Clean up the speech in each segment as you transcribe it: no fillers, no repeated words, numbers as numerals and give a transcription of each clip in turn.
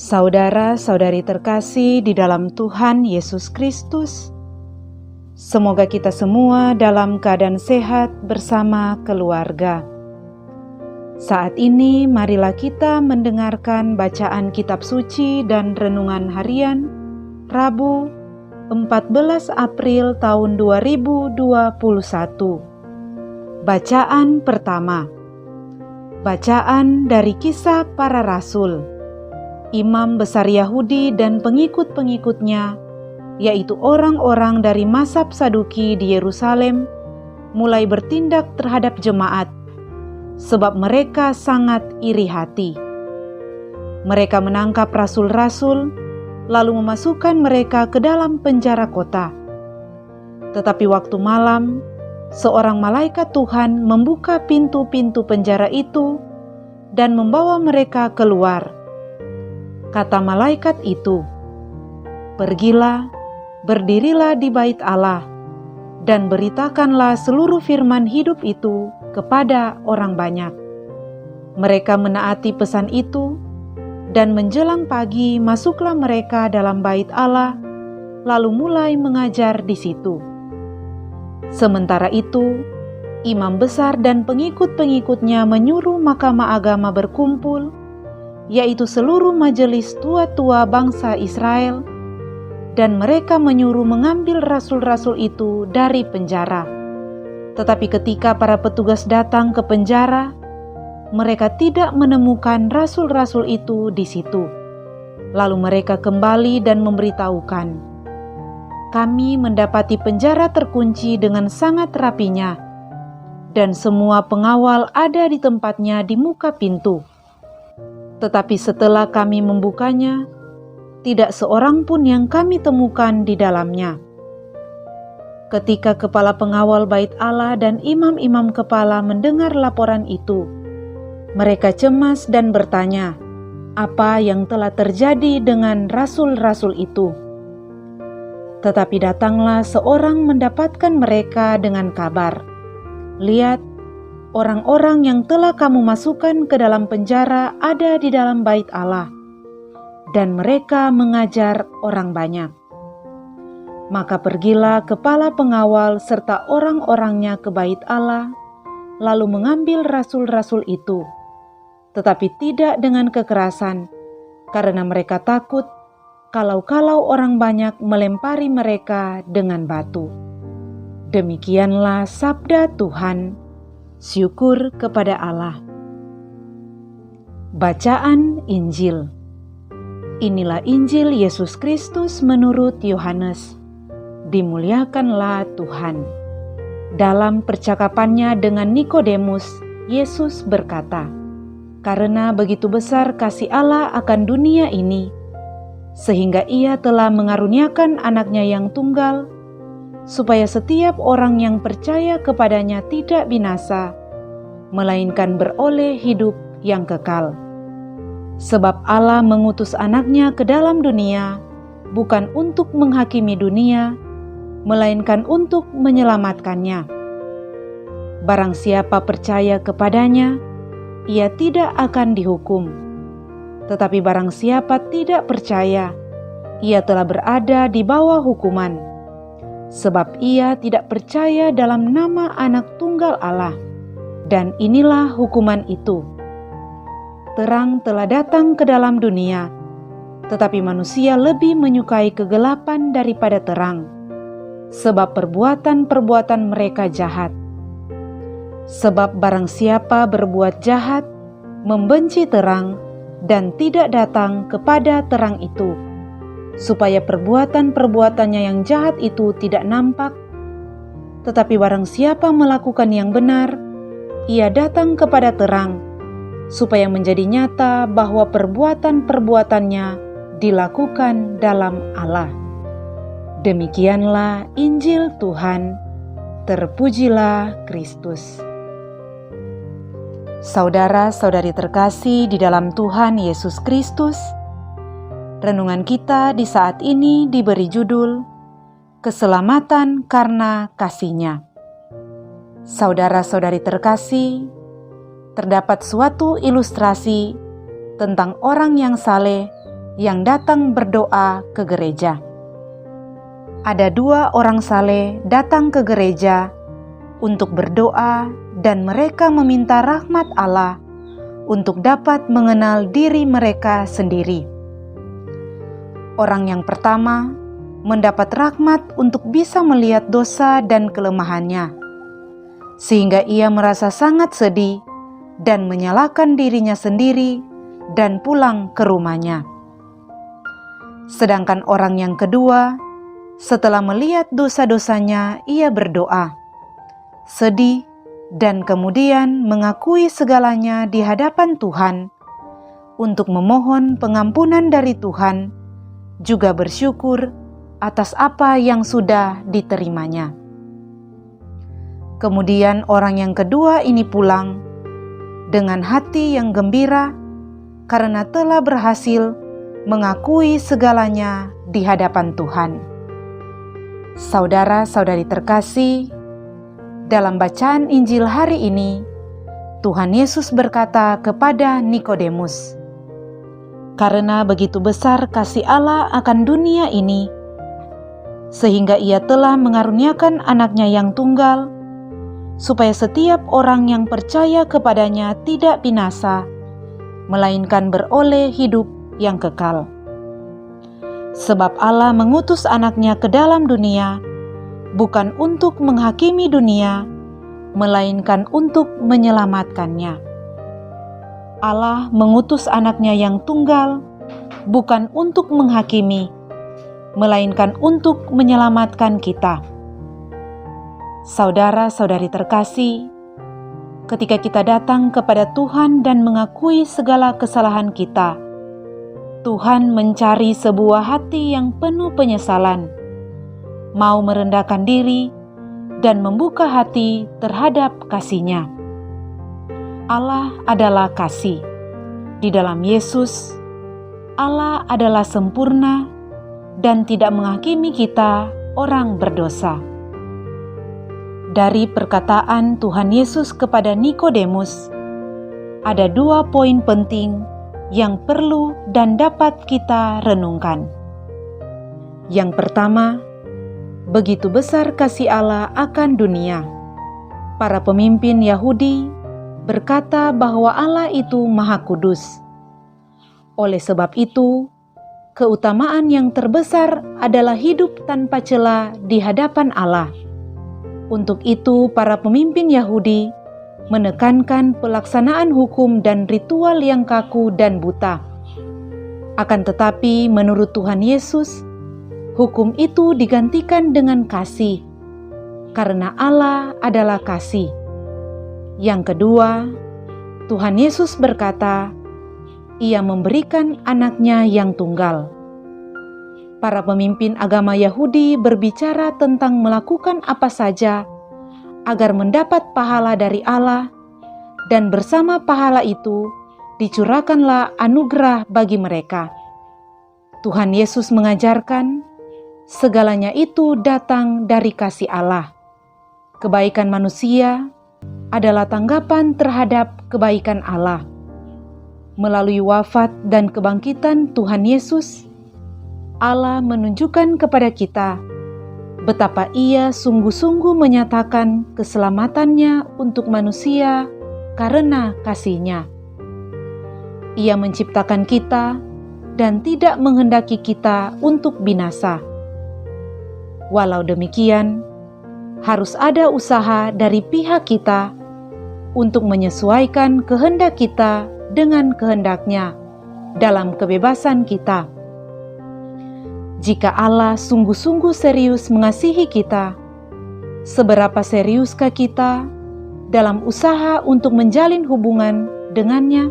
Saudara-saudari terkasih di dalam Tuhan Yesus Kristus, semoga kita semua dalam keadaan sehat bersama keluarga. Saat ini marilah kita mendengarkan bacaan kitab suci dan renungan harian Rabu 14 April tahun 2021. Bacaan pertama. Bacaan dari Kisah Para Rasul. Imam besar Yahudi dan pengikut-pengikutnya, yaitu orang-orang dari mazhab Saduki di Yerusalem, mulai bertindak terhadap jemaat, sebab mereka sangat iri hati. Mereka menangkap rasul-rasul, lalu memasukkan mereka ke dalam penjara kota. Tetapi waktu malam, seorang malaikat Tuhan membuka pintu-pintu penjara itu dan membawa mereka keluar. Kata malaikat itu, "Pergilah, berdirilah di bait Allah, dan beritakanlah seluruh firman hidup itu kepada orang banyak." Mereka menaati pesan itu, dan menjelang pagi masuklah mereka dalam bait Allah, lalu mulai mengajar di situ. Sementara itu, imam besar dan pengikut-pengikutnya menyuruh mahkamah agama berkumpul, yaitu seluruh majelis tua-tua bangsa Israel, dan mereka menyuruh mengambil rasul-rasul itu dari penjara. Tetapi ketika para petugas datang ke penjara, mereka tidak menemukan rasul-rasul itu di situ. Lalu mereka kembali dan memberitahukan, "Kami mendapati penjara terkunci dengan sangat rapinya, dan semua pengawal ada di tempatnya di muka pintu. Tetapi setelah kami membukanya, tidak seorang pun yang kami temukan di dalamnya." Ketika kepala pengawal bait Allah dan imam-imam kepala mendengar laporan itu, mereka cemas dan bertanya, apa yang telah terjadi dengan rasul-rasul itu. Tetapi datanglah seorang mendapatkan mereka dengan kabar, "Lihat, orang-orang yang telah kamu masukkan ke dalam penjara ada di dalam bait Allah, dan mereka mengajar orang banyak." Maka pergilah kepala pengawal serta orang-orangnya ke bait Allah, lalu mengambil rasul-rasul itu, tetapi tidak dengan kekerasan, karena mereka takut kalau-kalau orang banyak melempari mereka dengan batu. Demikianlah sabda Tuhan. Syukur kepada Allah. Bacaan Injil. Inilah Injil Yesus Kristus menurut Yohanes. Dimuliakanlah Tuhan. Dalam percakapannya dengan Nikodemus, Yesus berkata, "Karena begitu besar kasih Allah akan dunia ini, sehingga Ia telah mengaruniakan anaknya yang tunggal, supaya setiap orang yang percaya kepadanya tidak binasa, melainkan beroleh hidup yang kekal. Sebab Allah mengutus anaknya ke dalam dunia, bukan untuk menghakimi dunia, melainkan untuk menyelamatkannya. Barang siapa percaya kepadanya, ia tidak akan dihukum. Tetapi barang siapa tidak percaya, ia telah berada di bawah hukuman, sebab ia tidak percaya dalam nama Anak Tunggal Allah. Dan inilah hukuman itu: terang telah datang ke dalam dunia, tetapi manusia lebih menyukai kegelapan daripada terang, sebab perbuatan-perbuatan mereka jahat. Sebab barang siapa berbuat jahat, membenci terang, dan tidak datang kepada terang itu, supaya perbuatan-perbuatannya yang jahat itu tidak nampak. Tetapi barang siapa melakukan yang benar, ia datang kepada terang, supaya menjadi nyata bahwa perbuatan-perbuatannya dilakukan dalam Allah. Demikianlah Injil Tuhan. Terpujilah Kristus. Saudara-saudari terkasih di dalam Tuhan Yesus Kristus, renungan kita di saat ini diberi judul Keselamatan karena Kasih-Nya. Saudara-saudari terkasih, terdapat suatu ilustrasi tentang orang yang saleh yang datang berdoa ke gereja. Ada 2 orang saleh datang ke gereja untuk berdoa dan mereka meminta rahmat Allah untuk dapat mengenal diri mereka sendiri. Orang yang pertama mendapat rahmat untuk bisa melihat dosa dan kelemahannya, sehingga ia merasa sangat sedih dan menyalahkan dirinya sendiri dan pulang ke rumahnya. Sedangkan orang yang kedua, setelah melihat dosa-dosanya, ia berdoa, sedih, dan kemudian mengakui segalanya di hadapan Tuhan untuk memohon pengampunan dari Tuhan, juga bersyukur atas apa yang sudah diterimanya. Kemudian orang yang kedua ini pulang dengan hati yang gembira karena telah berhasil mengakui segalanya di hadapan Tuhan. Saudara-saudari terkasih, dalam bacaan Injil hari ini, Tuhan Yesus berkata kepada Nikodemus, "Karena begitu besar kasih Allah akan dunia ini, sehingga ia telah mengaruniakan anaknya yang tunggal, supaya setiap orang yang percaya kepadanya tidak binasa, melainkan beroleh hidup yang kekal. Sebab Allah mengutus anaknya ke dalam dunia, bukan untuk menghakimi dunia, melainkan untuk menyelamatkannya. Allah mengutus anaknya yang tunggal, bukan untuk menghakimi, melainkan untuk menyelamatkan kita." Saudara-saudari terkasih, ketika kita datang kepada Tuhan dan mengakui segala kesalahan kita, Tuhan mencari sebuah hati yang penuh penyesalan, mau merendahkan diri dan membuka hati terhadap kasih-Nya. Allah adalah kasih. Di dalam Yesus, Allah adalah sempurna dan tidak menghakimi kita, orang berdosa. Dari perkataan Tuhan Yesus kepada Nikodemus, ada 2 poin penting yang perlu dan dapat kita renungkan. Yang pertama, begitu besar kasih Allah akan dunia. Para pemimpin Yahudi berkata bahwa Allah itu Maha Kudus. Oleh sebab itu, keutamaan yang terbesar adalah hidup tanpa cela di hadapan Allah. Untuk itu, para pemimpin Yahudi menekankan pelaksanaan hukum dan ritual yang kaku dan buta. Akan tetapi, menurut Tuhan Yesus, hukum itu digantikan dengan kasih, karena Allah adalah kasih. Yang kedua, Tuhan Yesus berkata, Ia memberikan anaknya yang tunggal. Para pemimpin agama Yahudi berbicara tentang melakukan apa saja agar mendapat pahala dari Allah, dan bersama pahala itu dicurahkanlah anugerah bagi mereka. Tuhan Yesus mengajarkan, segalanya itu datang dari kasih Allah. Kebaikan manusia adalah tanggapan terhadap kebaikan Allah. Melalui wafat dan kebangkitan Tuhan Yesus, Allah menunjukkan kepada kita betapa Ia sungguh-sungguh menyatakan keselamatannya untuk manusia karena kasih-Nya. Ia menciptakan kita dan tidak menghendaki kita untuk binasa. Walau demikian, harus ada usaha dari pihak kita untuk menyesuaikan kehendak kita dengan kehendak-Nya dalam kebebasan kita. Jika Allah sungguh-sungguh serius mengasihi kita, seberapa seriuskah kita dalam usaha untuk menjalin hubungan dengannya?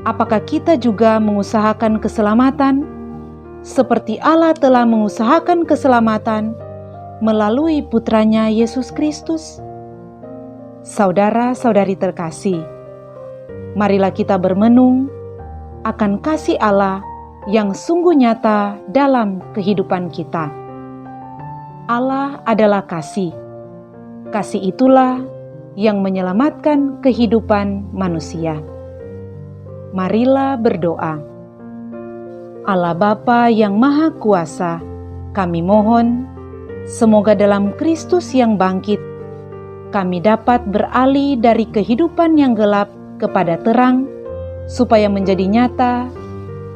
Apakah kita juga mengusahakan keselamatan seperti Allah telah mengusahakan keselamatan melalui Putranya Yesus Kristus? Saudara-saudari terkasih, marilah kita bermenung akan kasih Allah yang sungguh nyata dalam kehidupan kita. Allah adalah kasih. Kasih itulah yang menyelamatkan kehidupan manusia. Marilah berdoa. Allah Bapa yang Maha Kuasa, kami mohon, semoga dalam Kristus yang bangkit, kami dapat beralih dari kehidupan yang gelap kepada terang, supaya menjadi nyata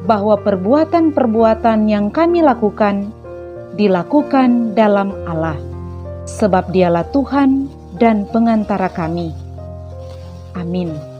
bahwa perbuatan-perbuatan yang kami lakukan, dilakukan dalam Allah, sebab Dialah Tuhan dan pengantara kami. Amin.